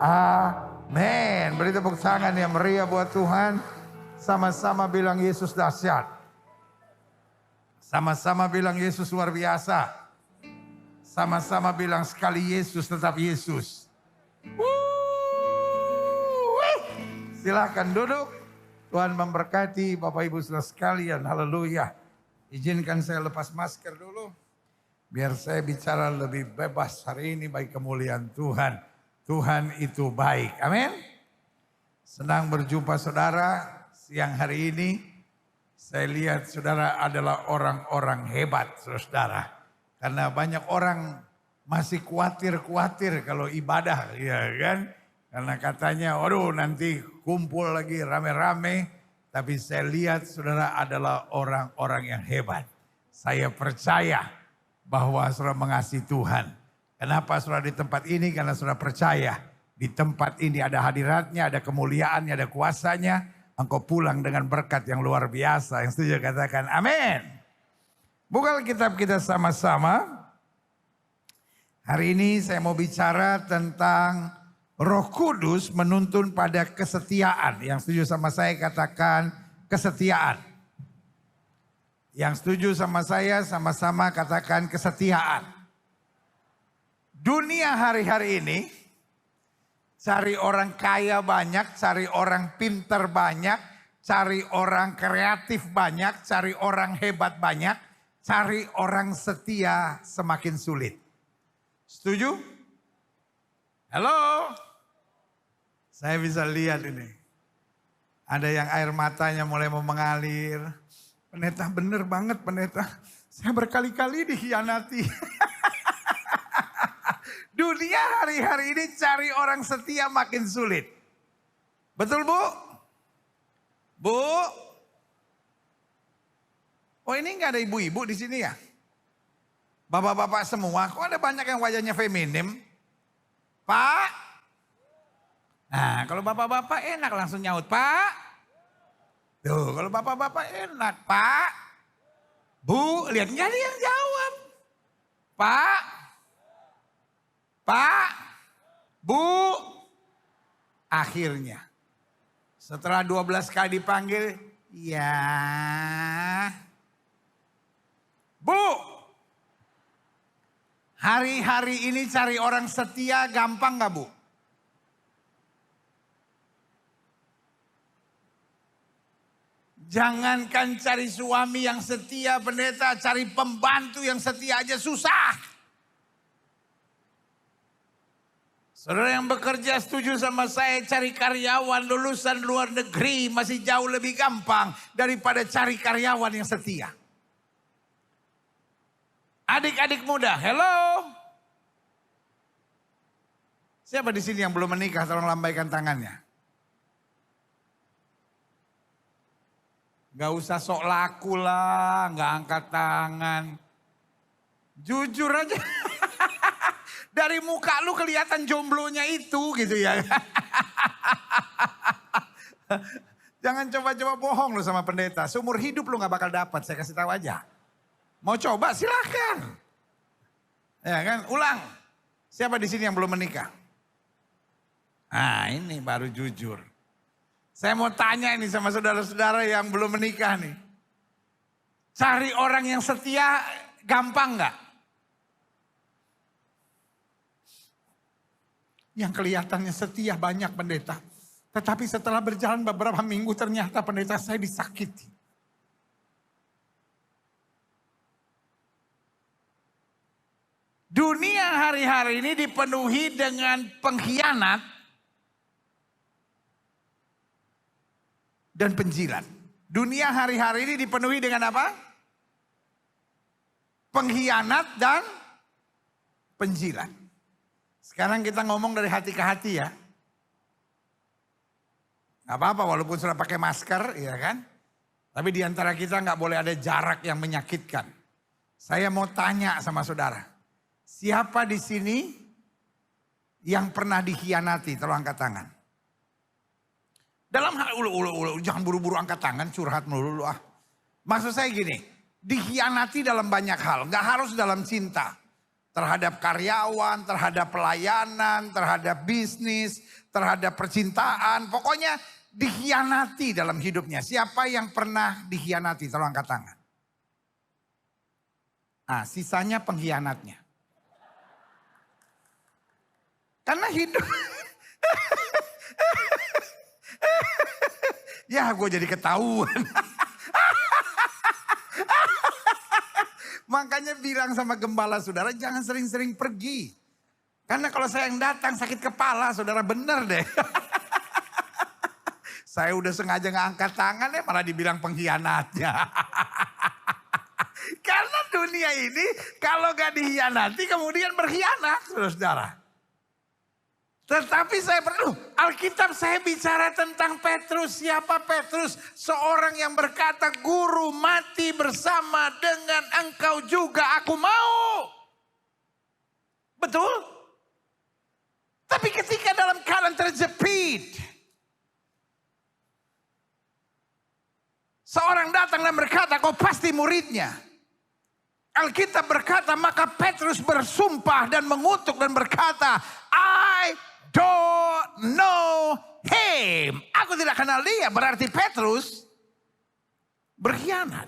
Amin. Beri tepuk tangan yang meriah buat Tuhan. Sama-sama bilang Yesus dahsyat. Sama-sama bilang Yesus luar biasa. Sama-sama bilang sekali Yesus tetap Yesus. Silahkan duduk. Tuhan memberkati Bapak Ibu saudara sekalian. Haleluya. Izinkan saya lepas masker dulu. Biar saya bicara lebih bebas hari ini bagi kemuliaan Tuhan. Tuhan itu baik. Amin. Senang berjumpa saudara siang hari ini. Saya lihat saudara adalah orang-orang hebat saudara. Karena banyak orang masih khawatir kalau ibadah ya kan. Karena katanya waduh nanti kumpul lagi rame-rame. Tapi saya lihat saudara adalah orang-orang yang hebat. Saya percaya bahwa saudara mengasihi Tuhan. Kenapa saudara di tempat ini? Karena saudara percaya di tempat ini ada hadiratnya, ada kemuliaannya, ada kuasanya. Engkau pulang dengan berkat yang luar biasa. Yang setuju katakan amin. Buka kitab kita sama-sama. Hari ini saya mau bicara tentang Roh Kudus menuntun pada kesetiaan. Yang setuju sama saya katakan kesetiaan. Yang setuju sama saya sama-sama katakan kesetiaan. Dunia hari-hari ini cari orang kaya banyak, cari orang pinter banyak, cari orang kreatif banyak, cari orang hebat banyak, cari orang setia semakin sulit. Setuju? Halo? Saya bisa lihat ini. Ada yang air matanya mulai mau mengalir. Pendeta bener banget pendeta. Saya berkali-kali dikhianati. Dunia hari-hari ini cari orang setia makin sulit. Betul Bu? Bu? Oh ini gak ada ibu-ibu di sini ya? Bapak-bapak semua, kok ada banyak yang wajahnya feminim? Pak? Nah kalau bapak-bapak enak langsung nyaut, Pak. Tuh kalau bapak-bapak enak, Pak. Bu, lihat gak ada yang jawab. Pak. Pak. Bu. Akhirnya. Setelah 12 kali dipanggil, ya. Bu. Hari-hari ini cari orang setia gampang gak Bu? Jangankan cari suami yang setia pendeta, cari pembantu yang setia aja susah. Saudara yang bekerja setuju sama saya, cari karyawan lulusan luar negeri masih jauh lebih gampang daripada cari karyawan yang setia. Adik-adik muda, hello. Siapa di sini yang belum menikah? Tolong lambaikan tangannya. Gak usah sok laku lah, gak angkat tangan. Jujur aja. Dari muka lu kelihatan jomblonya itu gitu ya. Jangan coba-coba bohong lu sama pendeta. Seumur hidup lu gak bakal dapat, saya kasih tahu aja. Mau coba silahkan. Ya kan, ulang. Siapa di sini yang belum menikah? Nah ini baru jujur. Saya mau tanya ini sama saudara-saudara yang belum menikah nih. Cari orang yang setia gampang gak? Yang kelihatannya setia banyak pendeta. Tetapi setelah berjalan beberapa minggu ternyata pendeta saya disakiti. Dunia hari-hari ini dipenuhi dengan pengkhianat dan penjilat. Dunia hari-hari ini dipenuhi dengan apa? Pengkhianat dan penjilat. Sekarang kita ngomong dari hati ke hati ya. Gak apa-apa walaupun sudah pakai masker ya kan. Tapi di antara kita gak boleh ada jarak yang menyakitkan. Saya mau tanya sama saudara. Siapa di sini yang pernah dikhianati? Tolong angkat tangan. Dalam hal jangan buru-buru angkat tangan, curhat melulu ah. Maksud saya gini, dikhianati dalam banyak hal, gak harus dalam cinta. terhadap karyawan, terhadap pelayanan, terhadap bisnis, terhadap percintaan. Pokoknya dikhianati dalam hidupnya. Siapa yang pernah dikhianati? Tolong angkat tangan. Nah, sisanya pengkhianatnya. Karena hidup. Ya, gue jadi ketahuan. Makanya bilang sama gembala saudara, jangan sering-sering pergi. Karena kalau saya yang datang sakit kepala, saudara, bener deh. Saya udah sengaja gak angkat tangan ya, malah dibilang pengkhianatnya. Karena dunia ini kalau gak dikhianati kemudian berkhianat, saudara. Tetapi saya perlu, Alkitab saya bicara tentang Petrus. Siapa Petrus? Seorang yang berkata, Guru, mati bersama dengan engkau juga aku mau. Betul? Tapi ketika dalam keadaan terjepit, seorang datang dan berkata, kau pasti muridnya. Alkitab berkata, maka Petrus bersumpah dan mengutuk dan berkata, I don't know him. Aku tidak kenal dia. Berarti Petrus berkhianat.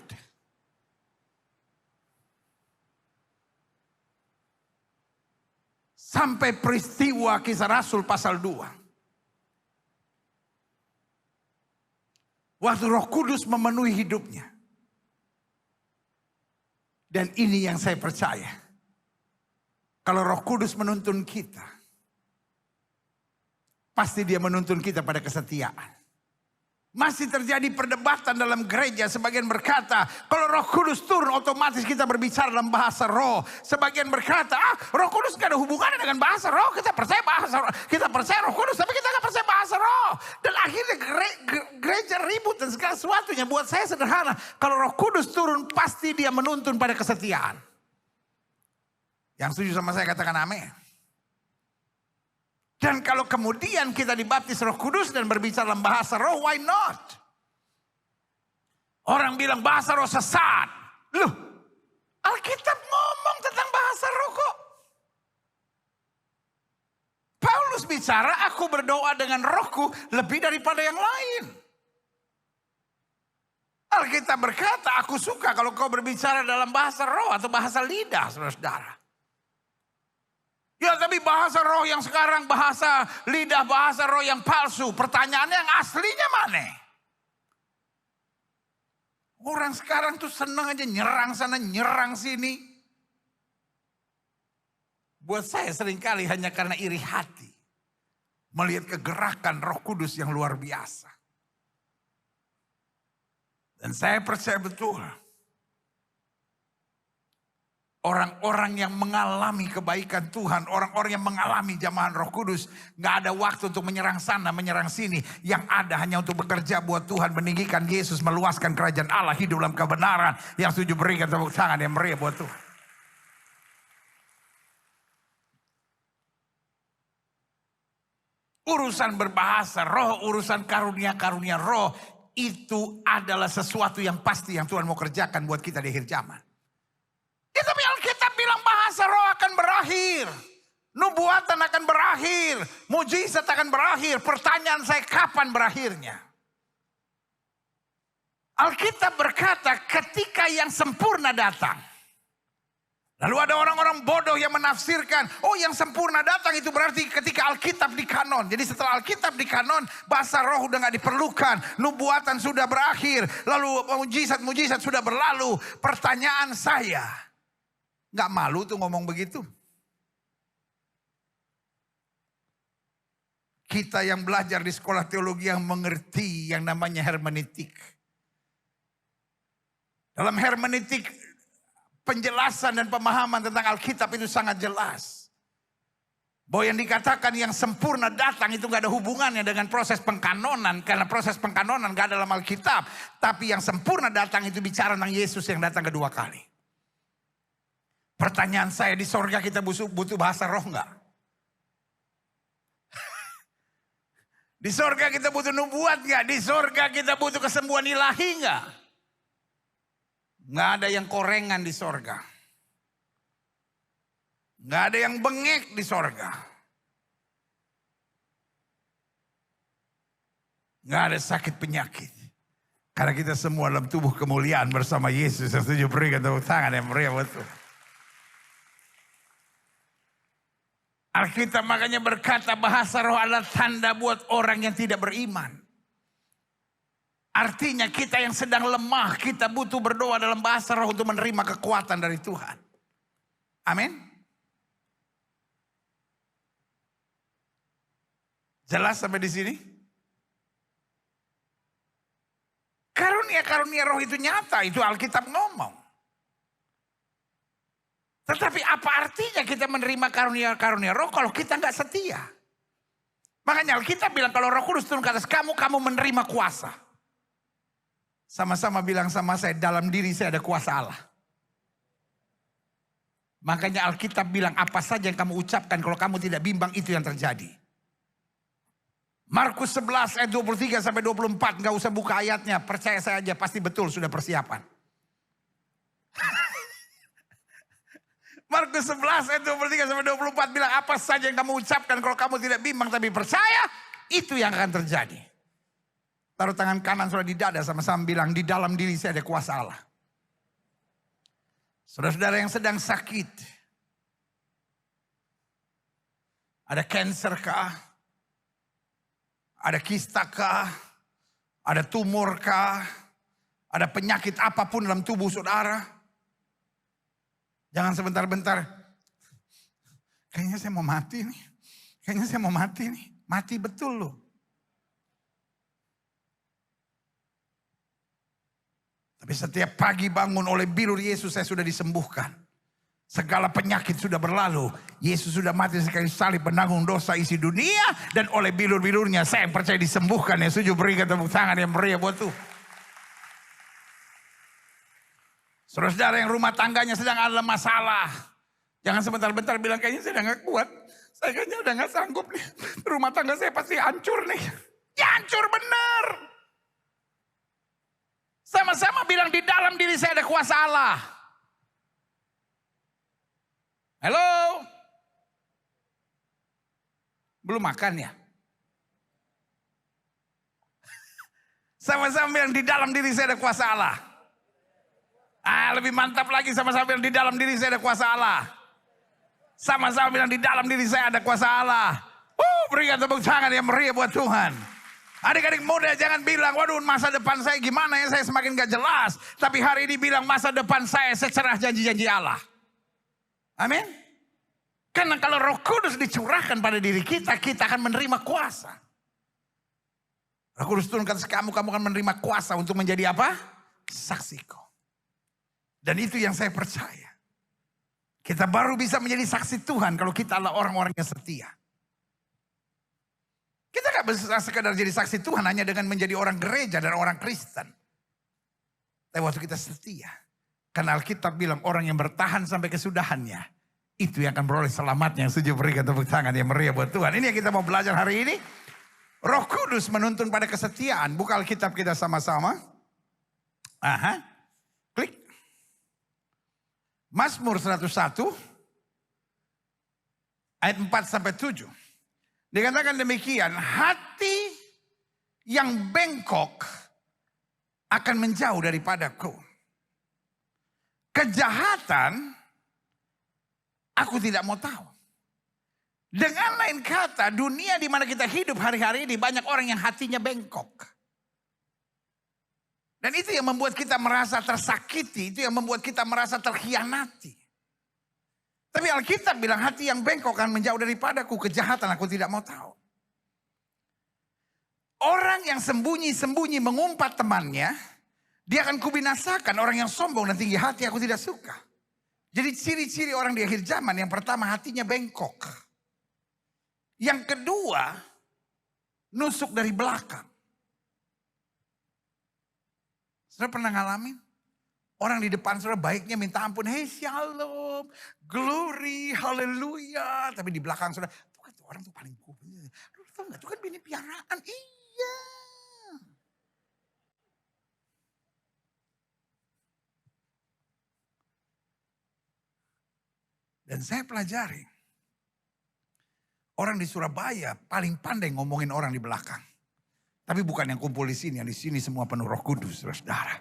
Sampai peristiwa Kisah Rasul pasal 2. Waktu Roh Kudus memenuhi hidupnya. Dan ini yang saya percaya. Kalau Roh Kudus menuntun kita, pasti dia menuntun kita pada kesetiaan. Masih terjadi perdebatan dalam gereja. Sebagian berkata, kalau Roh Kudus turun otomatis kita berbicara dalam bahasa roh. Sebagian berkata, Roh Kudus gak ada hubungannya dengan bahasa roh. Kita percaya bahasa roh. Kita percaya Roh Kudus, tapi kita gak percaya bahasa roh. Dan akhirnya gereja ribut dan segala sesuatunya. Buat saya sederhana, kalau Roh Kudus turun pasti dia menuntun pada kesetiaan. Yang setuju sama saya katakan amin. Dan kalau kemudian kita dibaptis Roh Kudus dan berbicara dalam bahasa roh, why not? Orang bilang bahasa roh sesat. Loh, Alkitab ngomong tentang bahasa roh kok. Paulus bicara, aku berdoa dengan rohku lebih daripada yang lain. Alkitab berkata, aku suka kalau kau berbicara dalam bahasa roh atau bahasa lidah, saudara-saudara. Ya, tapi bahasa roh yang sekarang, bahasa lidah, bahasa roh yang palsu. Pertanyaannya yang aslinya mana? Orang sekarang tuh senang aja nyerang sana, nyerang sini. Buat saya seringkali hanya karena iri hati. Melihat kegerakan Roh Kudus yang luar biasa. Dan saya percaya betul. Orang-orang yang mengalami kebaikan Tuhan, orang-orang yang mengalami jamahan Roh Kudus, gak ada waktu untuk menyerang sana, menyerang sini. Yang ada hanya untuk bekerja buat Tuhan, meninggikan Yesus, meluaskan kerajaan Allah, hidup dalam kebenaran. Yang setuju berikan tepuk tangan yang meriah buat Tuhan. Urusan berbahasa roh, urusan karunia-karunia roh, itu adalah sesuatu yang pasti yang Tuhan mau kerjakan buat kita di akhir zaman. Ya, tapi Alkitab bilang bahasa roh akan berakhir. Nubuatan akan berakhir. Mujizat akan berakhir. Pertanyaan saya, kapan berakhirnya? Alkitab berkata ketika yang sempurna datang. Lalu ada orang-orang bodoh yang menafsirkan, oh yang sempurna datang itu berarti ketika Alkitab dikanon. Jadi setelah Alkitab dikanon, bahasa roh udah gak diperlukan. Nubuatan sudah berakhir. Lalu mujizat-mujizat sudah berlalu. Pertanyaan saya, gak malu tuh ngomong begitu? Kita yang belajar di sekolah teologi yang mengerti yang namanya hermeneutik. Dalam hermeneutik, penjelasan dan pemahaman tentang Alkitab itu sangat jelas. Bahwa yang dikatakan yang sempurna datang itu gak ada hubungannya dengan proses pengkanonan. Karena proses pengkanonan gak ada dalam Alkitab. Tapi yang sempurna datang itu bicara tentang Yesus yang datang kedua kali. Pertanyaan saya, di sorga kita butuh bahasa roh gak? Di sorga kita butuh nubuat gak? Di sorga kita butuh kesembuhan ilahi gak? Gak ada yang korengan di sorga. Nggak ada yang bengek di sorga. Nggak ada sakit penyakit. Karena kita semua dalam tubuh kemuliaan bersama Yesus. Yang setuju berikan tepuk tangan yang meriah buat Tuhan. Alkitab makanya berkata bahasa roh adalah tanda buat orang yang tidak beriman. Artinya kita yang sedang lemah, kita butuh berdoa dalam bahasa roh untuk menerima kekuatan dari Tuhan. Amin. Jelas sampai di sini? Karunia-karunia roh itu nyata, itu Alkitab ngomong. Tetapi apa artinya kita menerima karunia-karunia roh kalau kita nggak setia? Makanya Alkitab bilang kalau Roh Kudus turun ke atas kamu, kamu menerima kuasa. Sama-sama bilang sama saya, dalam diri saya ada kuasa Allah. Makanya Alkitab bilang apa saja yang kamu ucapkan kalau kamu tidak bimbang itu yang terjadi. Markus 11 ayat 23 sampai 24, nggak usah buka ayatnya, percaya saya aja pasti betul sudah persiapan. Markus 11 ayat 23 sampai 24 bilang apa saja yang kamu ucapkan kalau kamu tidak bimbang tapi percaya, itu yang akan terjadi. Taruh tangan kanan saudara di dada sama-sama bilang di dalam diri saya ada kuasa Allah. Saudara-saudara yang sedang sakit, ada cancer kah? Ada kista kah? Ada tumor kah? Ada penyakit apapun dalam tubuh saudara? Jangan sebentar-bentar. Kayaknya saya mau mati nih. Kayaknya saya mau mati nih. Mati betul loh. Tapi setiap pagi bangun oleh bilur Yesus saya sudah disembuhkan. Segala penyakit sudah berlalu. Yesus sudah mati sekali salib menanggung dosa isi dunia. Dan oleh bilur-bilurnya saya percaya disembuhkan. Yang setuju berikan tepuk tangan yang meriah buat Tuhan. Saudara-saudara yang rumah tangganya sedang ada masalah. Jangan sebentar-bentar bilang kayaknya saya udah gak kuat. Saya kayaknya udah gak sanggup nih. Rumah tangga saya pasti hancur nih. Ya hancur benar. Sama-sama bilang di dalam diri saya ada kuasa Allah. Halo? Belum makan ya? Sama-sama bilang di dalam diri saya ada kuasa Allah. Lebih mantap lagi sama-sama bilang di dalam diri saya ada kuasa Allah. Sama-sama bilang di dalam diri saya ada kuasa Allah. Berikan tepuk tangan yang meriah buat Tuhan. Adik-adik muda jangan bilang, waduh masa depan saya gimana ya, saya semakin gak jelas. Tapi hari ini bilang masa depan saya secerah janji-janji Allah. Amin. Karena kalau Roh Kudus dicurahkan pada diri kita, kita akan menerima kuasa. Roh Kudus turun ke atas kamu, kamu akan menerima kuasa untuk menjadi apa? Saksiku. Dan itu yang saya percaya. Kita baru bisa menjadi saksi Tuhan kalau kita adalah orang-orang yang setia. Kita gak bisa sekadar jadi saksi Tuhan hanya dengan menjadi orang gereja dan orang Kristen. Tapi waktu kita setia. Karena Alkitab bilang orang yang bertahan sampai kesudahannya. Itu yang akan beroleh selamatnya. Yang setuju berikan tepuk tangan yang meriah buat Tuhan. Ini yang kita mau belajar hari ini. Roh Kudus menuntun pada kesetiaan. Buka Alkitab kita sama-sama. Klik. Mazmur 101. Ayat 4-7. Dikatakan demikian. Hati yang bengkok akan menjauh daripadaku. Kejahatan aku tidak mau tahu. Dengan lain kata, dunia di mana kita hidup hari-hari ini banyak orang yang hatinya bengkok. Dan itu yang membuat kita merasa tersakiti, itu yang membuat kita merasa terkhianati. Tapi Alkitab bilang hati yang bengkok akan menjauh daripadaku, kejahatan aku tidak mau tahu. Orang yang sembunyi-sembunyi mengumpat temannya, dia akan kubinasakan. Orang yang sombong dan tinggi hati aku tidak suka. Jadi ciri-ciri orang di akhir zaman, yang pertama hatinya bengkok. Yang kedua, nusuk dari belakang. Saudara pernah ngalamin? Orang di depan saudara baiknya minta ampun. Hey shalom, glory, haleluya. Tapi di belakang saudara, tuh kan tuh orang tuh paling kuat. Lu tau gak, tuh kan bini piaraan. Iya. Dan saya pelajari. Orang di Surabaya paling pandai ngomongin orang di belakang. Tapi bukan yang kumpul di sini. Yang di sini semua penuh Roh Kudus, saudara.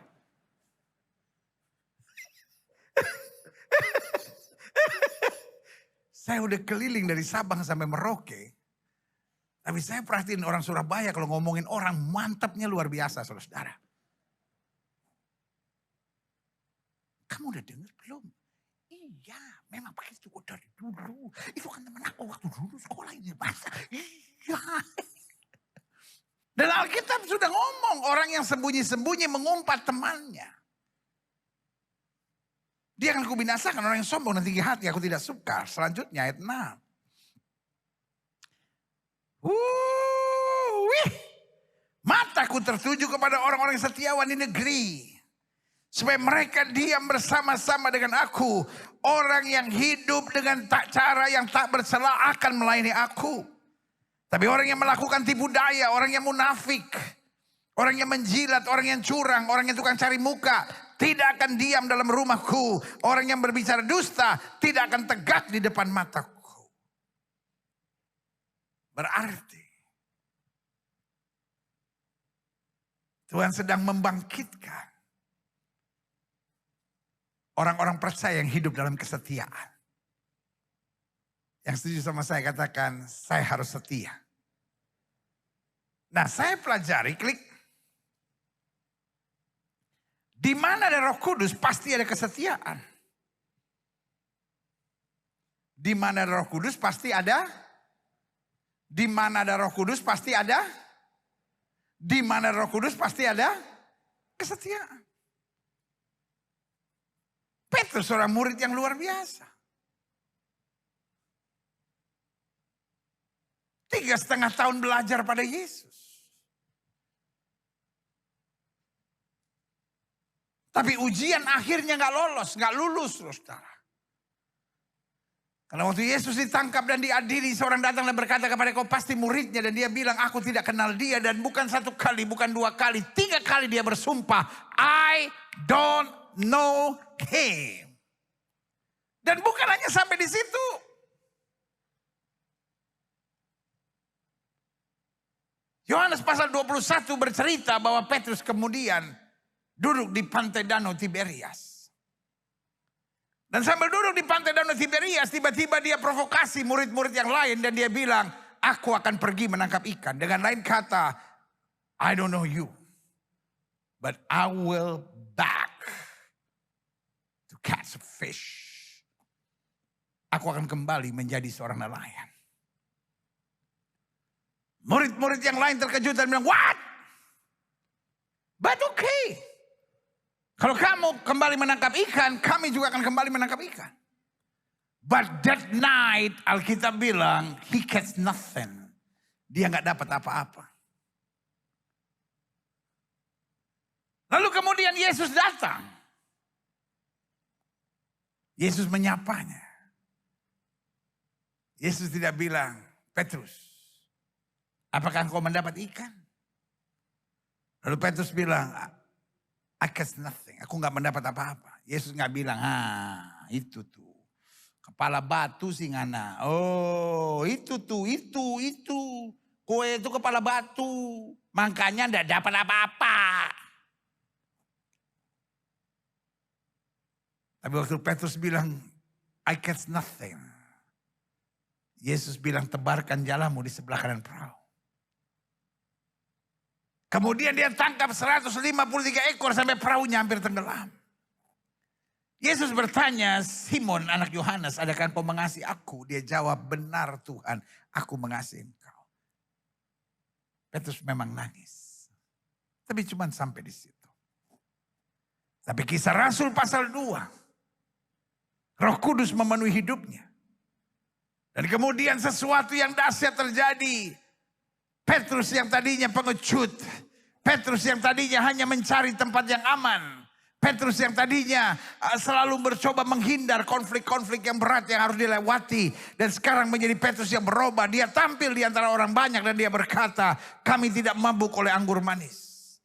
Saya udah keliling dari Sabang sampai Merauke. Tapi saya perhatiin orang Surabaya kalau ngomongin orang mantapnya luar biasa, saudara. Kamu udah dengar belum? Iya, memang pakai itu dari dulu. Itu kan teman aku waktu dulu sekolah ini bahasa. Iya. Dan Alkitab sudah ngomong orang yang sembunyi-sembunyi mengumpat temannya. Dia akan kubinasakan orang yang sombong dan tinggi hati. Aku tidak suka. Selanjutnya ayat 6. Mataku tertuju kepada orang-orang yang setiawan di negeri. Supaya mereka diam bersama-sama dengan aku. Orang yang hidup dengan cara yang tak bersela akan melayani aku. Tapi orang yang melakukan tipu daya, orang yang munafik. Orang yang menjilat, orang yang curang, orang yang tukang cari muka. Tidak akan diam dalam rumahku. Orang yang berbicara dusta tidak akan tegak di depan mataku. Berarti Tuhan sedang membangkitkan orang-orang percaya yang hidup dalam kesetiaan. Yang setuju sama saya katakan, saya harus setia. Nah, saya pelajari, klik. Di mana ada Roh Kudus pasti ada kesetiaan. Di mana ada Roh Kudus pasti ada. Di mana ada Roh Kudus pasti ada. Di mana Roh Kudus pasti ada kesetiaan. Petrus seorang murid yang luar biasa. 3,5 tahun belajar pada Yesus. Tapi ujian akhirnya gak lolos, gak lulus, saudara. Karena waktu Yesus ditangkap dan diadili, seorang datang dan berkata kepada kau pasti muridnya. Dan dia bilang aku tidak kenal dia. Dan bukan 1 kali, bukan 2 kali, 3 kali dia bersumpah. I don't know him. Dan bukan hanya sampai di situ. Yohanes pasal 21 bercerita bahwa Petrus kemudian duduk di pantai danau Tiberias. Dan sambil duduk di pantai danau Tiberias, tiba-tiba dia provokasi murid-murid yang lain. Dan dia bilang, aku akan pergi menangkap ikan. Dengan lain kata, I don't know you. But I will back to catch a fish. Aku akan kembali menjadi seorang nelayan. Murid-murid yang lain terkejut dan bilang, what? But okay. Kalau kamu kembali menangkap ikan, kami juga akan kembali menangkap ikan. But that night, Alkitab bilang, he catch nothing. Dia gak dapat apa-apa. Lalu kemudian Yesus datang. Yesus menyapanya. Yesus tidak bilang, Petrus, apakah engkau mendapat ikan? Lalu Petrus bilang, I catch nothing. Aku gak mendapat apa-apa. Yesus gak bilang, itu tuh. Kepala batu sih ngana. Oh itu tuh, itu. Kue itu kepala batu. Makanya gak dapat apa-apa. Tapi waktu Petrus bilang, I catch nothing. Yesus bilang, tebarkan jalamu di sebelah kanan perahu. Kemudian dia tangkap 153 ekor sampai perahunya hampir tenggelam. Yesus bertanya, Simon anak Yohanes, adakah engkau mengasihi aku? Dia jawab, benar Tuhan, aku mengasihi engkau. Petrus memang nangis. Tapi cuma sampai di situ. Tapi Kisah Rasul pasal 2. Roh Kudus memenuhi hidupnya. Dan kemudian sesuatu yang dahsyat terjadi. Petrus yang tadinya pengecut. Petrus yang tadinya hanya mencari tempat yang aman. Petrus yang tadinya selalu mencoba menghindar konflik-konflik yang berat yang harus dilewati. Dan sekarang menjadi Petrus yang berubah. Dia tampil di antara orang banyak dan dia berkata, kami tidak mabuk oleh anggur manis.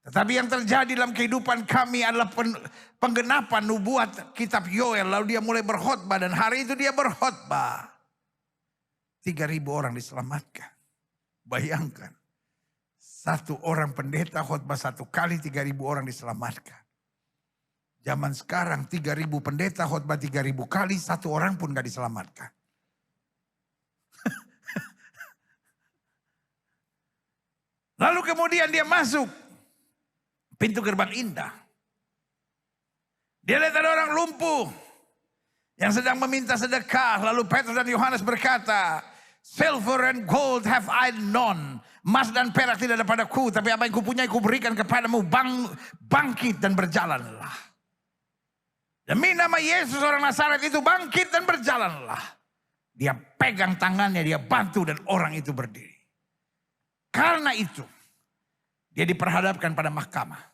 Tetapi yang terjadi dalam kehidupan kami adalah penggenapan nubuat kitab Yoel. Lalu dia mulai berkhotbah dan hari itu dia berkhotbah. 3.000 orang diselamatkan. Bayangkan. Satu orang pendeta khotbah 1 kali 3.000 orang diselamatkan. Zaman sekarang 3.000 pendeta khotbah 3.000 kali 1 orang pun gak diselamatkan. Lalu kemudian dia masuk pintu gerbang indah. Dia lihat ada orang lumpuh yang sedang meminta sedekah. Lalu Petrus dan Yohanes berkata, silver and gold have I none. Emas dan perak tidak ada padaku, tapi apa yang kupunyai kuberikan kepadamu. Bangkit dan berjalanlah. Demi nama Yesus orang Nazaret itu bangkit dan berjalanlah. Dia pegang tangannya, dia bantu dan orang itu berdiri. Karena itu dia diperhadapkan pada mahkamah.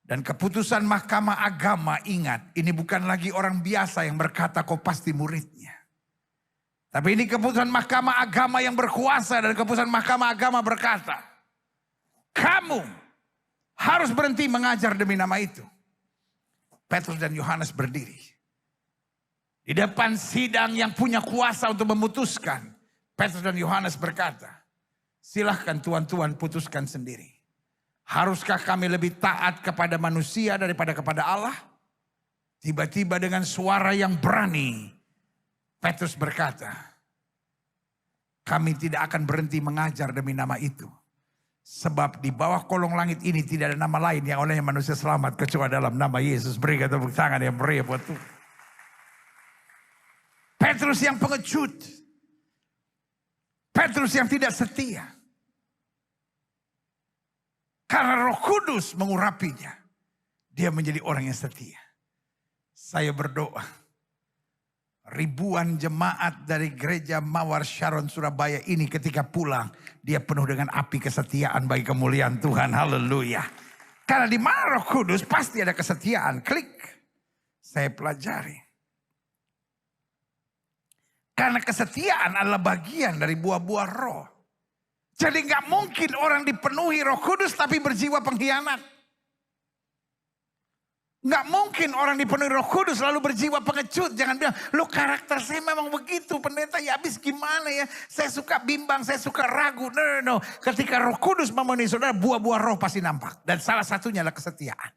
Dan keputusan mahkamah agama, ingat, ini bukan lagi orang biasa yang berkata kau pasti muridnya. Tapi ini keputusan mahkamah agama yang berkuasa, dan keputusan mahkamah agama berkata, kamu harus berhenti mengajar demi nama itu. Petrus dan Yohanes berdiri di depan sidang yang punya kuasa untuk memutuskan. Petrus dan Yohanes berkata, silahkan tuan-tuan putuskan sendiri. Haruskah kami lebih taat kepada manusia daripada kepada Allah? Tiba-tiba dengan suara yang berani, Petrus berkata, kami tidak akan berhenti mengajar demi nama itu. Sebab di bawah kolong langit ini tidak ada nama lain yang olehnya manusia selamat kecuali dalam nama Yesus. Berikan tepuk tangan yang meriah buat Tuhan. Petrus yang pengecut. Petrus yang tidak setia. Karena Roh Kudus mengurapinya, dia menjadi orang yang setia. Saya berdoa, ribuan jemaat dari gereja Mawar Sharon Surabaya ini ketika pulang, dia penuh dengan api kesetiaan bagi kemuliaan Tuhan. Haleluya. Karena di mana Roh Kudus pasti ada kesetiaan. Klik. Saya pelajari. Karena kesetiaan adalah bagian dari buah-buah roh. Jadi gak mungkin orang dipenuhi Roh Kudus tapi berjiwa pengkhianat. Gak mungkin orang dipenuhi Roh Kudus lalu berjiwa pengecut. Jangan bilang, lo karakter saya memang begitu pendeta, ya habis gimana ya. Saya suka bimbang, saya suka ragu. No. Ketika Roh Kudus memenuhi saudara, buah-buah roh pasti nampak. Dan salah satunya adalah kesetiaan.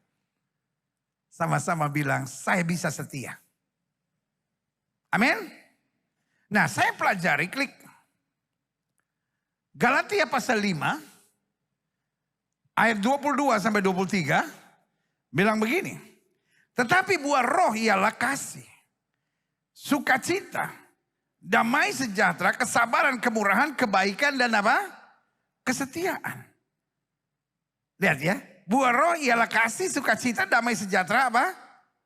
Sama-sama bilang, saya bisa setia. Amin. Nah, saya pelajari, klik. Galatia pasal 5 ayat 22 sampai 23 bilang begini. Tetapi buah roh ialah kasih, sukacita, damai sejahtera, kesabaran, kemurahan, kebaikan dan apa? Kesetiaan. Lihat ya, buah roh ialah kasih, sukacita, damai sejahtera, apa?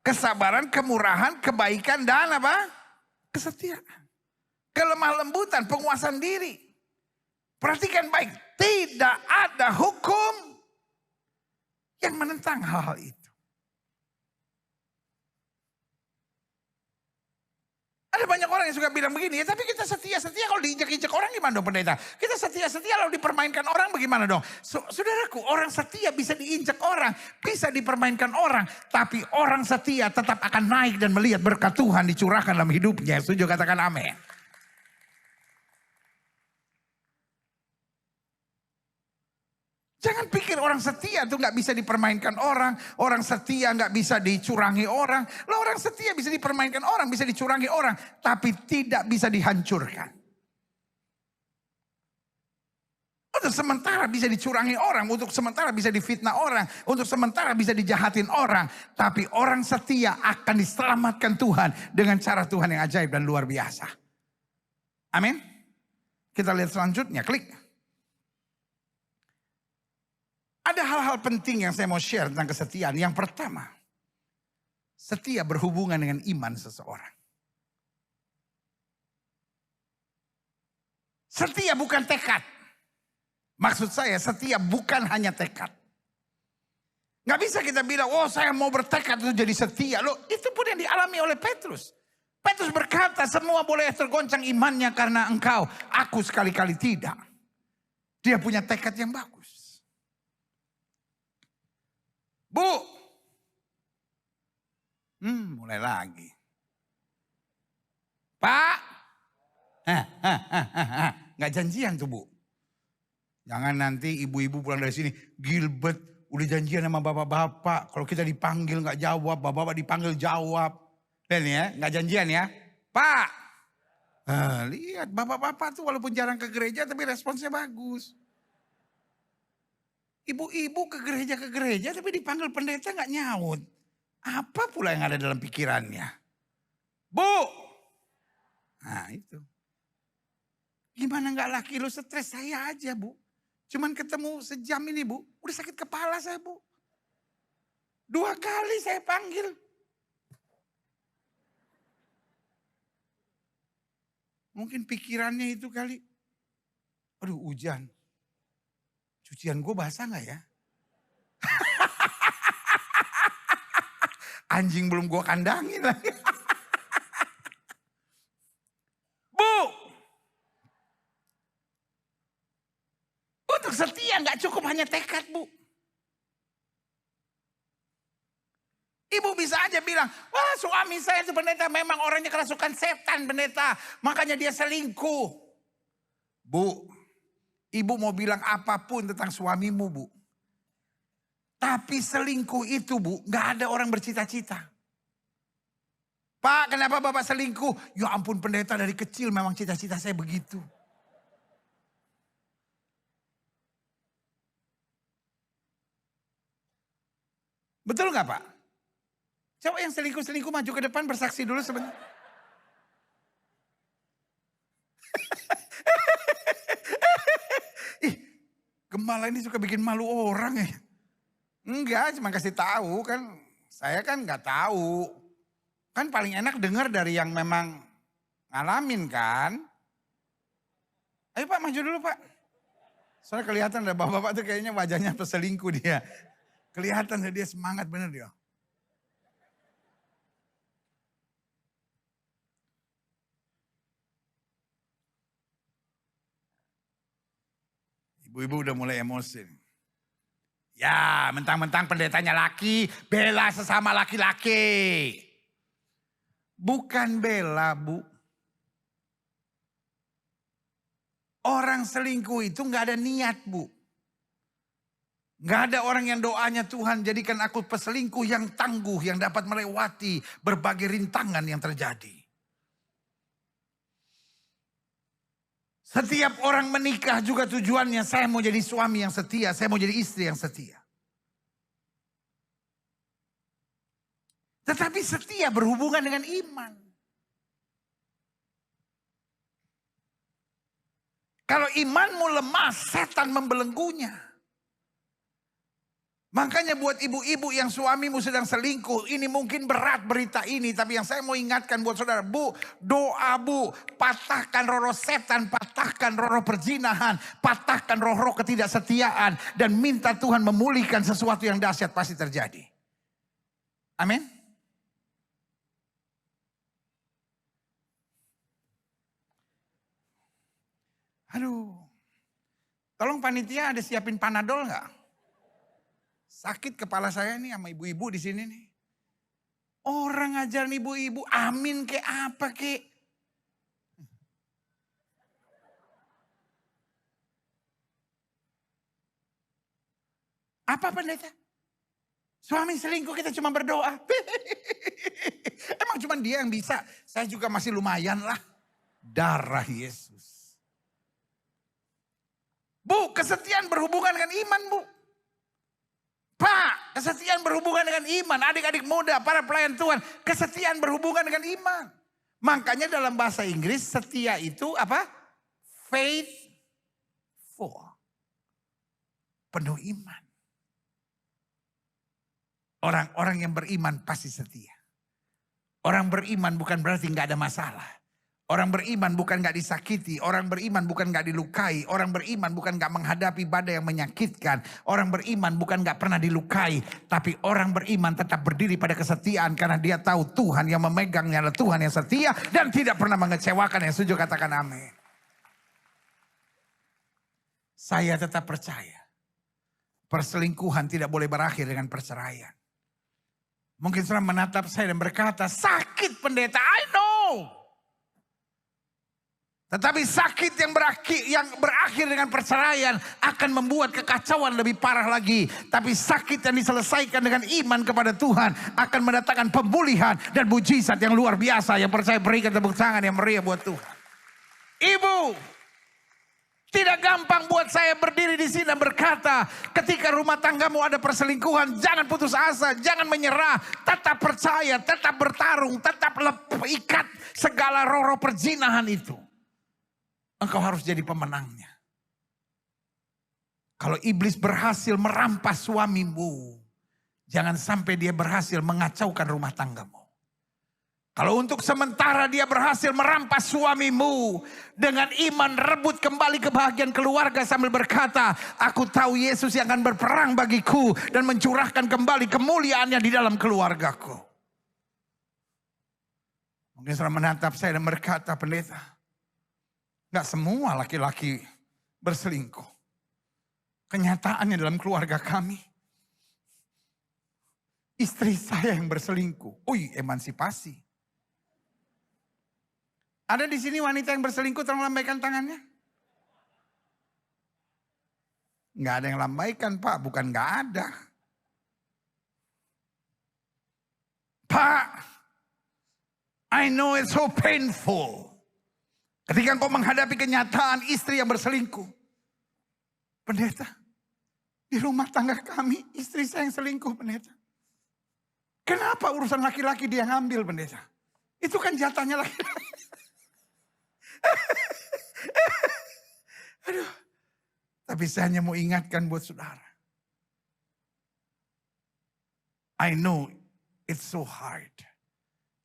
Kesabaran, kemurahan, kebaikan dan apa? Kesetiaan. Kelemah lembutan, penguasaan diri. Perhatikan baik, tidak ada hukum yang menentang hal-hal itu. Ada banyak orang yang suka bilang begini, ya tapi kita setia-setia kalau diinjak-injak orang gimana dong pendeta? Kita setia-setia lalu dipermainkan orang bagaimana dong? Saudaraku, orang setia bisa diinjak orang, bisa dipermainkan orang. Tapi orang setia tetap akan naik dan melihat berkat Tuhan dicurahkan dalam hidupnya. Setuju, katakan amin. Jangan pikir orang setia itu gak bisa dipermainkan orang. Orang setia gak bisa dicurangi orang. Lah orang setia bisa dipermainkan orang, bisa dicurangi orang. Tapi tidak bisa dihancurkan. Untuk sementara bisa dicurangi orang. Untuk sementara bisa difitnah orang. Untuk sementara bisa dijahatin orang. Tapi orang setia akan diselamatkan Tuhan. Dengan cara Tuhan yang ajaib dan luar biasa. Amin. Kita lihat selanjutnya, klik. Ada hal-hal penting yang saya mau share tentang kesetiaan. Yang pertama, setia berhubungan dengan iman seseorang. Setia bukan tekad. Maksud saya setia bukan hanya tekad. Gak bisa kita bilang, oh saya mau bertekad untuk jadi setia. Loh, itu pun yang dialami oleh Petrus. Petrus berkata, semua boleh tergoncang imannya karena engkau. Aku sekali-kali tidak. Dia punya tekad yang bagus. Bu. Mulai lagi. Pak. Nggak janjian tuh Bu. Jangan nanti ibu-ibu pulang dari sini. Gilbert udah janjian sama bapak-bapak. Kalau kita dipanggil nggak jawab, bapak-bapak dipanggil jawab. Dan ya, nggak janjian ya. Pak. Lihat bapak-bapak tuh walaupun jarang ke gereja tapi responsnya bagus. Ibu-ibu ke gereja tapi dipanggil pendeta nggak nyaut. Apa pula yang ada dalam pikirannya? Bu. Nah itu. Gimana nggak laki lu stres? Saya aja Bu. Cuman ketemu sejam ini Bu. Udah sakit kepala saya Bu. 2 kali saya panggil. Mungkin pikirannya itu kali. Aduh hujan. Cucian gue basah gak ya? Anjing belum gue kandangin lagi. Bu. Untuk setia gak cukup hanya tekad Bu. Ibu bisa aja bilang, wah suami saya itu pendeta memang orangnya kerasukan setan pendeta. Makanya dia selingkuh. Bu, ibu mau bilang apapun tentang suamimu Bu. Tapi selingkuh itu Bu, gak ada orang bercita-cita. Pak kenapa Bapak selingkuh? Ya ampun pendeta dari kecil memang cita-cita saya begitu. Betul gak Pak? Coba yang selingkuh-selingkuh maju ke depan bersaksi dulu sebentar. Ih, gembala ini suka bikin malu orang ya. Enggak, cuma kasih tahu kan. Saya kan nggak tahu. Kan paling enak dengar dari yang memang ngalamin kan. Ayo Pak maju dulu Pak. Soalnya kelihatan ada bapak-bapak tuh kayaknya wajahnya peselingkuh dia. Kelihatan dia semangat bener dia. Ibu-ibu udah mulai emosi. Ya mentang-mentang pendetanya laki, bela sesama laki-laki. Bukan bela Bu. Orang selingkuh itu gak ada niat Bu. Gak ada orang yang doanya Tuhan jadikan aku peselingkuh yang tangguh. Yang dapat melewati berbagai rintangan yang terjadi. Setiap orang menikah juga tujuannya saya mau jadi suami yang setia. Saya mau jadi istri yang setia. Tetapi setia berhubungan dengan iman. Kalau imanmu lemah, setan membelenggunya. Makanya buat ibu-ibu yang suamimu sedang selingkuh, ini mungkin berat berita ini. Tapi yang saya mau ingatkan buat saudara, Bu, doa Bu, patahkan roh setan, patahkan roh perzinahan, patahkan roh ketidaksetiaan. Dan minta Tuhan memulihkan sesuatu yang dahsyat pasti terjadi. Amin. Aduh, tolong panitia ada siapin Panadol nggak? Sakit kepala saya nih sama ibu-ibu di sini nih. Orang ngajarin ibu-ibu, amin ke apa ke? Apa pendeta? Suami selingkuh kita cuma berdoa. Emang cuma dia yang bisa. Saya juga masih lumayan lah. Darah Yesus. Bu, kesetiaan berhubungan dengan iman Bu. Pak, kesetiaan berhubungan dengan iman. Adik-adik muda, para pelayan Tuhan. Kesetiaan berhubungan dengan iman. Makanya dalam bahasa Inggris setia itu apa? Faithful. Penuh iman. Orang-orang yang beriman pasti setia. Orang beriman bukan berarti gak ada masalah. Orang beriman bukan gak disakiti. Orang beriman bukan gak dilukai. Orang beriman bukan gak menghadapi badai yang menyakitkan. Orang beriman bukan gak pernah dilukai. Tapi orang beriman tetap berdiri pada kesetiaan. Karena dia tahu Tuhan yang memegangnya adalah Tuhan yang setia. Dan tidak pernah mengecewakan. Yang setuju katakan amin. Saya tetap percaya. Perselingkuhan tidak boleh berakhir dengan perceraian. Mungkin saudara menatap saya dan berkata, sakit pendeta, I know. Tetapi sakit yang berakhir dengan perceraian akan membuat kekacauan lebih parah lagi. Tapi sakit yang diselesaikan dengan iman kepada Tuhan akan mendatangkan pemulihan dan mujizat yang luar biasa. Yang percaya berikan tepuk tangan yang meriah buat Tuhan. Ibu, tidak gampang buat saya berdiri di sini dan berkata, ketika rumah tanggamu ada perselingkuhan, jangan putus asa, jangan menyerah, tetap percaya, tetap bertarung, tetap ikat segala roh-roh perzinahan itu. Engkau harus jadi pemenangnya. Kalau iblis berhasil merampas suamimu, jangan sampai dia berhasil mengacaukan rumah tanggamu. Kalau untuk sementara dia berhasil merampas suamimu, dengan iman rebut kembali kebahagiaan keluarga sambil berkata, aku tahu Yesus yang akan berperang bagiku dan mencurahkan kembali kemuliaannya di dalam keluargaku. Mungkin saudara menatap saya dan berkata, pendeta, gak semua laki-laki berselingkuh. Kenyataannya dalam keluarga kami, istri saya yang berselingkuh. Emansipasi. Ada di sini wanita yang berselingkuh, tolong lambaikan tangannya. Gak ada yang lambaikan, Pak, bukan gak ada. Pak, I know it's so painful. Ketika engkau menghadapi kenyataan istri yang berselingkuh. Pendeta, di rumah tangga kami istri saya yang selingkuh, pendeta. Kenapa urusan laki-laki dia ngambil, pendeta? Itu kan jatahnya laki-laki. Aduh. Tapi saya hanya mau ingatkan buat saudara. I know it's so hard.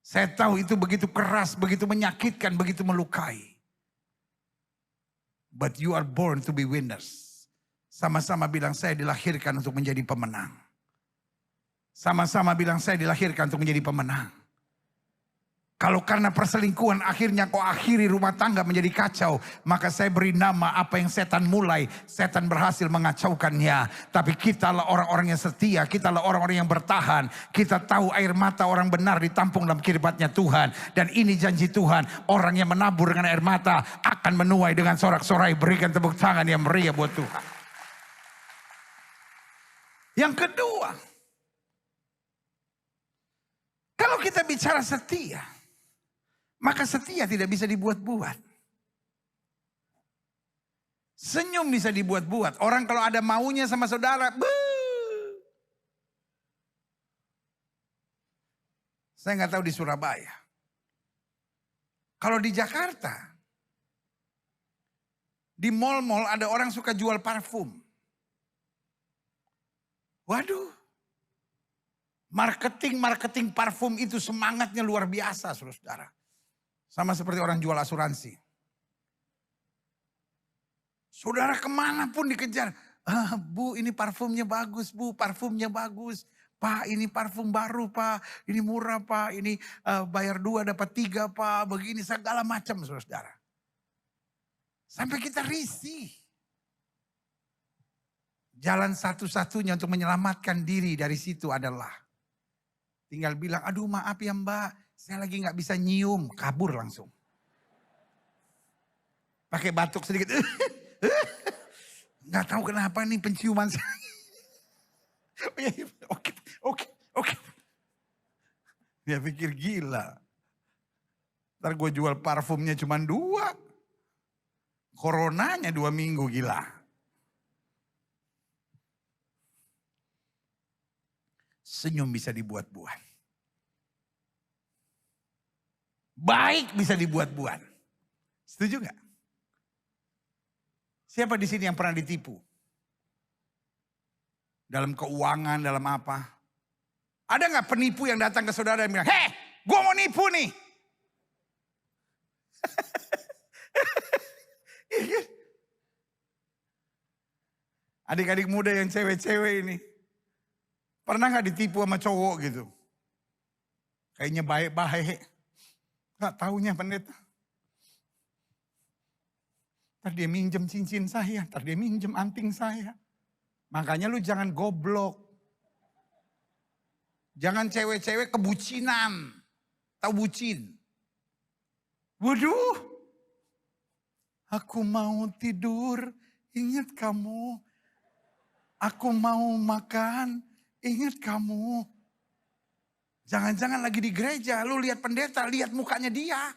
Saya tahu itu begitu keras, begitu menyakitkan, begitu melukai. But you are born to be winners. Sama-sama bilang saya dilahirkan untuk menjadi pemenang. Sama-sama bilang saya dilahirkan untuk menjadi pemenang. Kalau karena perselingkuhan akhirnya kau akhiri rumah tangga menjadi kacau, maka saya beri nama apa yang setan mulai, setan berhasil mengacaukannya. Tapi kitalah orang-orang yang setia, kitalah orang-orang yang bertahan. Kita tahu air mata orang benar ditampung dalam kiribatnya Tuhan. Dan ini janji Tuhan, orang yang menabur dengan air mata akan menuai dengan sorak-sorai. Berikan tepuk tangan yang meriah buat Tuhan. Yang kedua, kalau kita bicara setia, maka setia tidak bisa dibuat-buat. Senyum bisa dibuat-buat. Orang kalau ada maunya sama saudara, saya nggak tahu di Surabaya. Kalau di Jakarta, di mall-mall ada orang suka jual parfum. Waduh, marketing parfum itu semangatnya luar biasa, saudara. Sama seperti orang jual asuransi. Saudara kemanapun dikejar. Bu, ini parfumnya bagus, Bu, parfumnya bagus. Pak, ini parfum baru, Pak. Ini murah, Pak. Ini bayar 2 dapat 3, Pak. Begini segala macam, saudara. Sampai kita risih. Jalan satu-satunya untuk menyelamatkan diri dari situ adalah tinggal bilang, aduh maaf ya Mbak. Saya lagi gak bisa nyium, kabur langsung. Pakai batuk sedikit. Gak tahu kenapa nih penciuman saya. Oke. Dia pikir gila. Ntar gue jual parfumnya cuma 2. Coronanya 2 minggu, gila. Senyum bisa dibuat-buat. Baik bisa dibuat-buat. Setuju gak? Siapa di sini yang pernah ditipu? Dalam keuangan, dalam apa? Ada gak penipu yang datang ke saudara dan bilang, hei, gue mau nipu nih. Adik-adik muda yang cewek-cewek ini. Pernah gak ditipu sama cowok gitu? Kayaknya baik-baik. Gak taunya pendeta. Ntar dia minjem cincin saya, ntar dia minjem anting saya. Makanya lu jangan goblok. Jangan cewek-cewek kebucinan. Tahu bucin? Waduh. Aku mau tidur, ingat kamu. Aku mau makan, ingat kamu. Jangan-jangan lagi di gereja, lu lihat pendeta, lihat mukanya dia.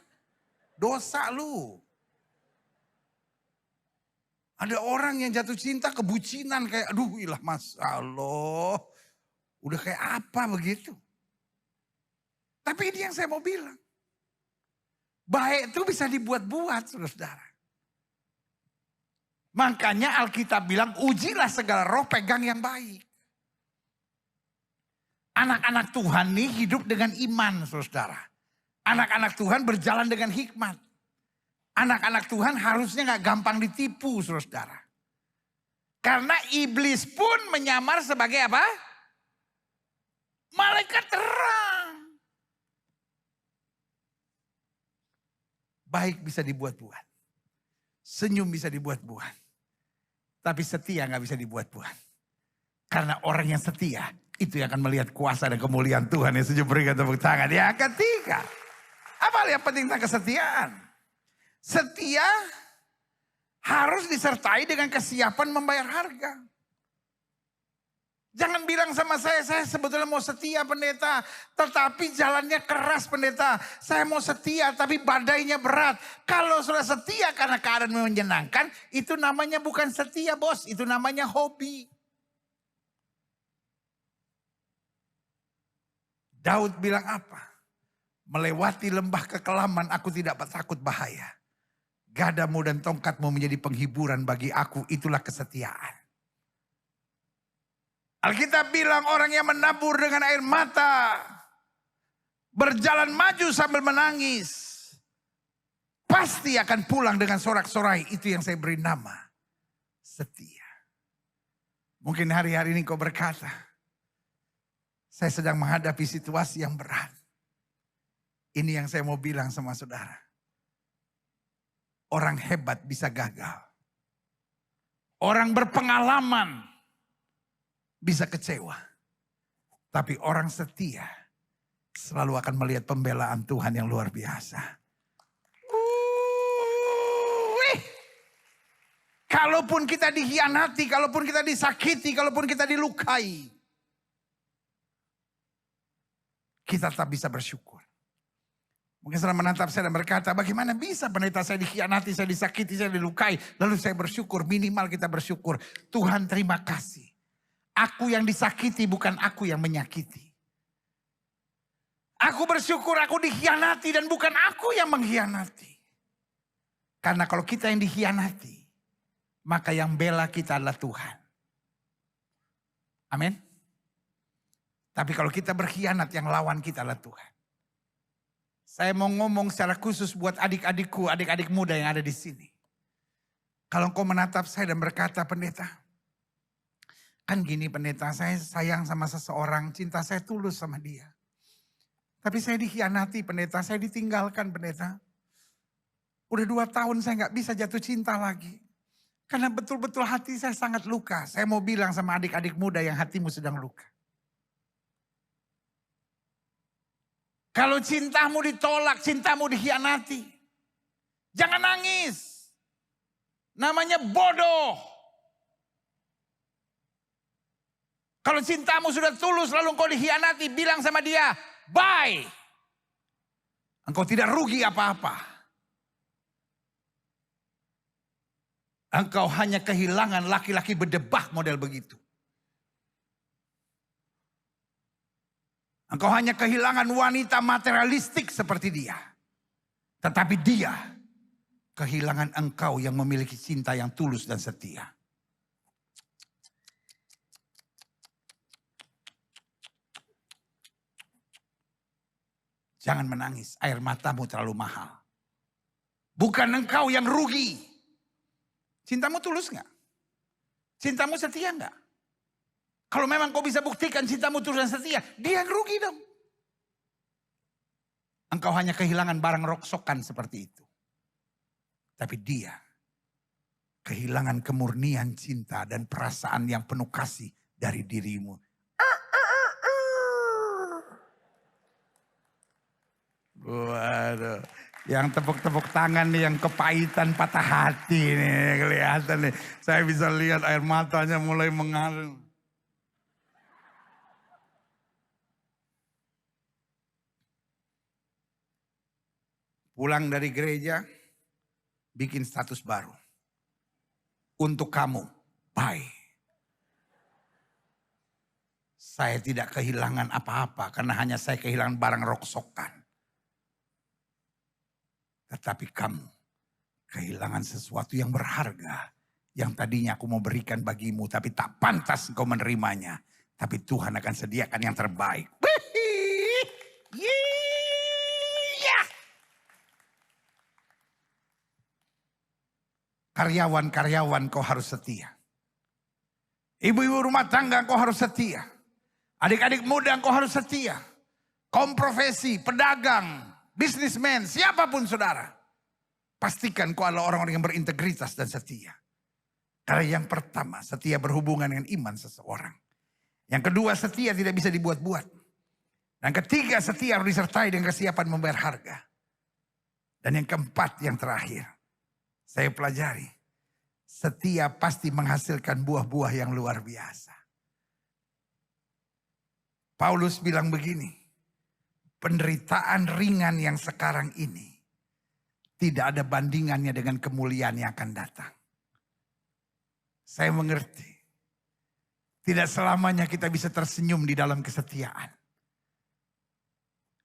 Dosa lu. Ada orang yang jatuh cinta kebucinan kayak, aduh ilah Mas Allah. Udah kayak apa begitu. Tapi ini yang saya mau bilang. Baik itu bisa dibuat-buat saudara. Makanya Alkitab bilang ujilah segala roh, pegang yang baik. Anak-anak Tuhan nih hidup dengan iman saudara. Anak-anak Tuhan berjalan dengan hikmat. Anak-anak Tuhan harusnya gak gampang ditipu saudara. Karena iblis pun menyamar sebagai apa? Malaikat terang. Baik bisa dibuat-buat. Senyum bisa dibuat-buat. Tapi setia gak bisa dibuat-buat. Karena orang yang setia itu yang akan melihat kuasa dan kemuliaan Tuhan. Yang senyum berikan tepuk tangan. Yang ketiga. Apa yang penting tentang kesetiaan? Setia harus disertai dengan kesiapan membayar harga. Jangan bilang sama saya sebetulnya mau setia pendeta. Tetapi jalannya keras pendeta. Saya mau setia tapi badainya berat. Kalau sudah setia karena keadaan menyenangkan. Itu namanya bukan setia bos. Itu namanya hobi. Daud bilang apa? Melewati lembah kekelaman aku tidak takut bahaya. Gadamu dan tongkatmu menjadi penghiburan bagi aku. Itulah kesetiaan. Alkitab bilang orang yang menabur dengan air mata. Berjalan maju sambil menangis. Pasti akan pulang dengan sorak-sorai. Itu yang saya beri nama. Setia. Mungkin hari-hari ini kau berkata. Saya sedang menghadapi situasi yang berat. Ini yang saya mau bilang sama saudara. Orang hebat bisa gagal. Orang berpengalaman bisa kecewa. Tapi orang setia selalu akan melihat pembelaan Tuhan yang luar biasa. Kalaupun kita dikhianati, kalaupun kita disakiti, kalaupun kita dilukai. Kita tetap bisa bersyukur. Mungkin saudara menatap saya dan berkata, bagaimana bisa pendeta saya dikhianati, saya disakiti, saya dilukai. Lalu saya bersyukur, minimal kita bersyukur. Tuhan terima kasih. Aku yang disakiti bukan aku yang menyakiti. Aku bersyukur aku dikhianati dan bukan aku yang mengkhianati. Karena kalau kita yang dikhianati, maka yang bela kita adalah Tuhan. Amin. Tapi kalau kita berkhianat, yang lawan kita adalah Tuhan. Saya mau ngomong secara khusus buat adik-adikku, adik-adik muda yang ada di sini. Kalau engkau menatap saya dan berkata, pendeta, kan gini pendeta, saya sayang sama seseorang, cinta saya tulus sama dia. Tapi saya dikhianati pendeta, saya ditinggalkan pendeta. Udah 2 tahun saya gak bisa jatuh cinta lagi. Karena betul-betul hati saya sangat luka. Saya mau bilang sama adik-adik muda yang hatimu sedang luka. Kalau cintamu ditolak, cintamu dikhianati. Jangan nangis. Namanya bodoh. Kalau cintamu sudah tulus lalu engkau dikhianati, bilang sama dia, bye. Engkau tidak rugi apa-apa. Engkau hanya kehilangan laki-laki berdebah model begitu. Engkau hanya kehilangan wanita materialistik seperti dia. Tetapi dia kehilangan engkau yang memiliki cinta yang tulus dan setia. Jangan menangis, air matamu terlalu mahal. Bukan engkau yang rugi. Cintamu tulus gak? Cintamu setia gak? Kalau memang kau bisa buktikan cintamu tulus dan setia, dia yang rugi dong. Engkau hanya kehilangan barang rongsokan seperti itu. Tapi dia kehilangan kemurnian cinta dan perasaan yang penuh kasih dari dirimu. Waduh, yang tepuk-tepuk tangan nih, yang kepahitan patah hati nih, kelihatan nih. Saya bisa lihat air matanya mulai mengalir. Pulang dari gereja, bikin status baru. Untuk kamu, bye. Saya tidak kehilangan apa-apa karena hanya saya kehilangan barang rongsokan. Tetapi kamu kehilangan sesuatu yang berharga. Yang tadinya aku mau berikan bagimu tapi tak pantas engkau menerimanya. Tapi Tuhan akan sediakan yang terbaik. Karyawan-karyawan kau harus setia. Ibu-ibu rumah tangga kau harus setia. Adik-adik muda kau harus setia. Kaum profesi, pedagang, bisnismen, siapapun saudara. Pastikan kau adalah orang-orang yang berintegritas dan setia. Karena yang pertama, setia berhubungan dengan iman seseorang. Yang kedua, setia tidak bisa dibuat-buat. Dan ketiga, setia harus disertai dengan kesiapan membayar harga. Dan yang keempat, yang terakhir, saya pelajari. Setia pasti menghasilkan buah-buah yang luar biasa. Paulus bilang begini, penderitaan ringan yang sekarang ini tidak ada bandingannya dengan kemuliaan yang akan datang. Saya mengerti, tidak selamanya kita bisa tersenyum di dalam kesetiaan.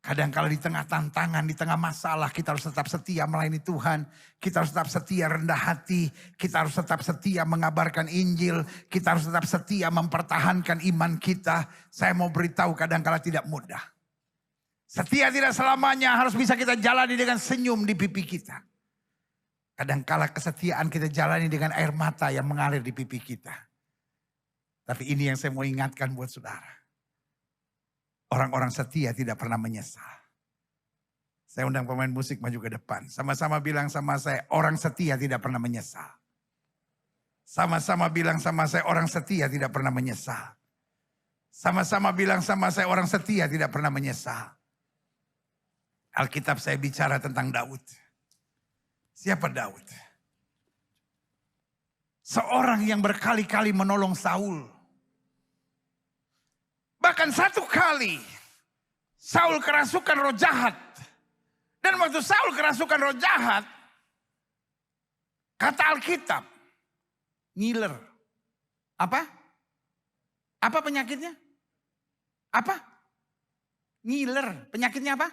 Kadang-kala di tengah tantangan, di tengah masalah, kita harus tetap setia melayani Tuhan. Kita harus tetap setia rendah hati. Kita harus tetap setia mengabarkan Injil. Kita harus tetap setia mempertahankan iman kita. Saya mau beritahu kadang-kala tidak mudah. Setia tidak selamanya harus bisa kita jalani dengan senyum di pipi kita. Kadang-kala kesetiaan kita jalani dengan air mata yang mengalir di pipi kita. Tapi ini yang saya mau ingatkan buat saudara. Orang-orang setia tidak pernah menyesal. Saya undang pemain musik maju ke depan. Sama-sama bilang sama saya, orang setia tidak pernah menyesal. Sama-sama bilang sama saya, orang setia tidak pernah menyesal. Sama-sama bilang sama saya, orang setia tidak pernah menyesal. Alkitab saya bicara tentang Daud. Siapa Daud? Seorang yang berkali-kali menolong Saul. Bahkan satu kali Saul kerasukan roh jahat. Dan waktu Saul kerasukan roh jahat, kata Alkitab, ngiler. Apa? Apa penyakitnya? Apa? Ngiler. Penyakitnya apa?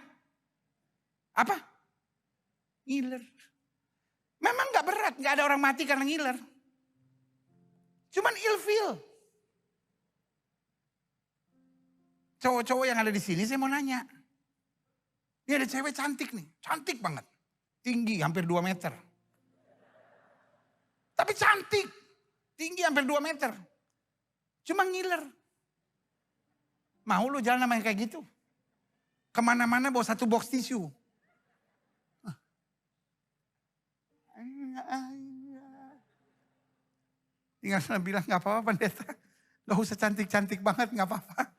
Apa? Ngiler. Memang gak berat, gak ada orang mati karena ngiler. Cuman ilfil. Cowok-cowok yang ada di sini saya mau nanya. Ini ada cewek cantik nih, cantik banget. Tinggi hampir 2 meter. Tapi cantik, tinggi hampir 2 meter. Cuma ngiler. Mau lu jalan sama yang kayak gitu? Kemana-mana bawa 1 box tisu. Tinggal bilang gak apa-apa pendeta. Gak usah cantik-cantik banget, gak apa-apa.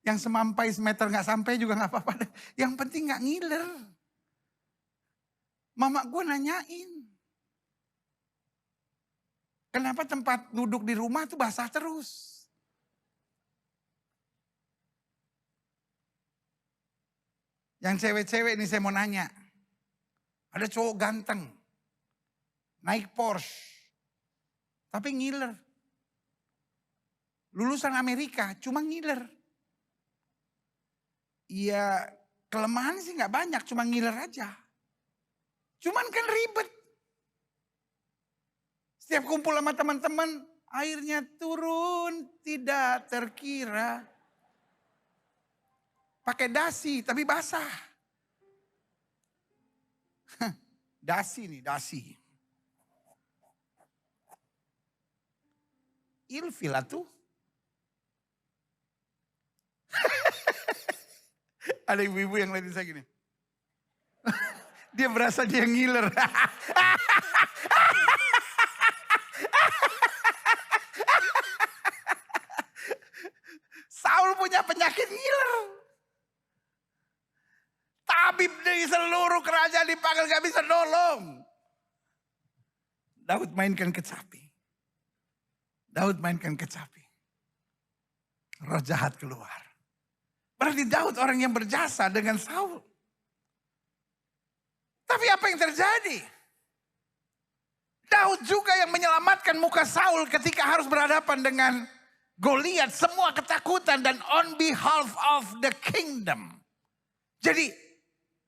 Yang semampai semeter gak sampai juga gak apa-apa. Yang penting gak ngiler. Mama gue nanyain. Kenapa tempat duduk di rumah tuh basah terus? Yang cewek-cewek ini saya mau nanya. Ada cowok ganteng. Naik Porsche. Tapi ngiler. Lulusan Amerika cuma ngiler. Ya kelemahan sih gak banyak, cuma ngiler aja. Cuman kan ribet. Setiap kumpul sama teman-teman, airnya turun tidak terkira. Pakai dasi tapi basah. Dasi nih, dasi. Ilfil tuh. Ada ibu-ibu yang lihat saya gini. Dia berasa dia ngiler. penyakit ngiler. Tabib dari seluruh kerajaan dipanggil gak bisa nolong. Daud mainkan kecapi. Daud mainkan kecapi. Roh jahat keluar. Berarti Daud orang yang berjasa dengan Saul. Tapi apa yang terjadi? Daud juga yang menyelamatkan muka Saul ketika harus berhadapan dengan Goliat. Semua ketakutan dan on behalf of the kingdom. Jadi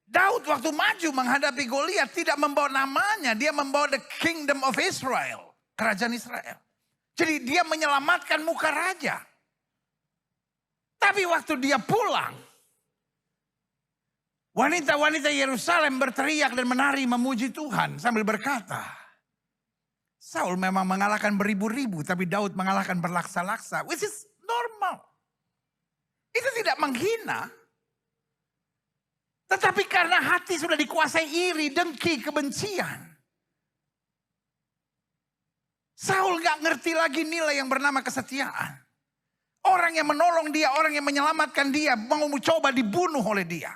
Daud waktu maju menghadapi Goliat tidak membawa namanya. Dia membawa the kingdom of Israel. Kerajaan Israel. Jadi dia menyelamatkan muka raja. Tapi waktu dia pulang, wanita-wanita Yerusalem berteriak dan menari memuji Tuhan sambil berkata, Saul memang mengalahkan beribu-ribu, tapi Daud mengalahkan berlaksa-laksa, which is normal. Itu tidak menghina. Tetapi karena hati sudah dikuasai iri, dengki, kebencian. Saul gak ngerti lagi nilai yang bernama kesetiaan. Orang yang menolong dia, orang yang menyelamatkan dia, mau coba dibunuh oleh dia.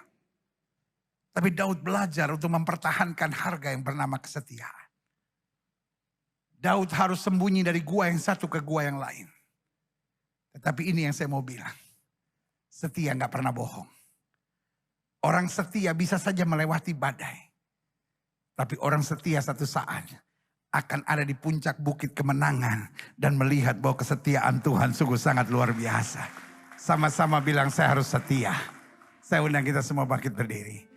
Tapi Daud belajar untuk mempertahankan harga yang bernama kesetiaan. Daud harus sembunyi dari gua yang satu ke gua yang lain. Tetapi ini yang saya mau bilang. Setia gak pernah bohong. Orang setia bisa saja melewati badai. Tapi orang setia satu saat akan ada di puncak bukit kemenangan. Dan melihat bahwa kesetiaan Tuhan sungguh sangat luar biasa. Sama-sama bilang saya harus setia. Saya undang kita semua bangkit berdiri.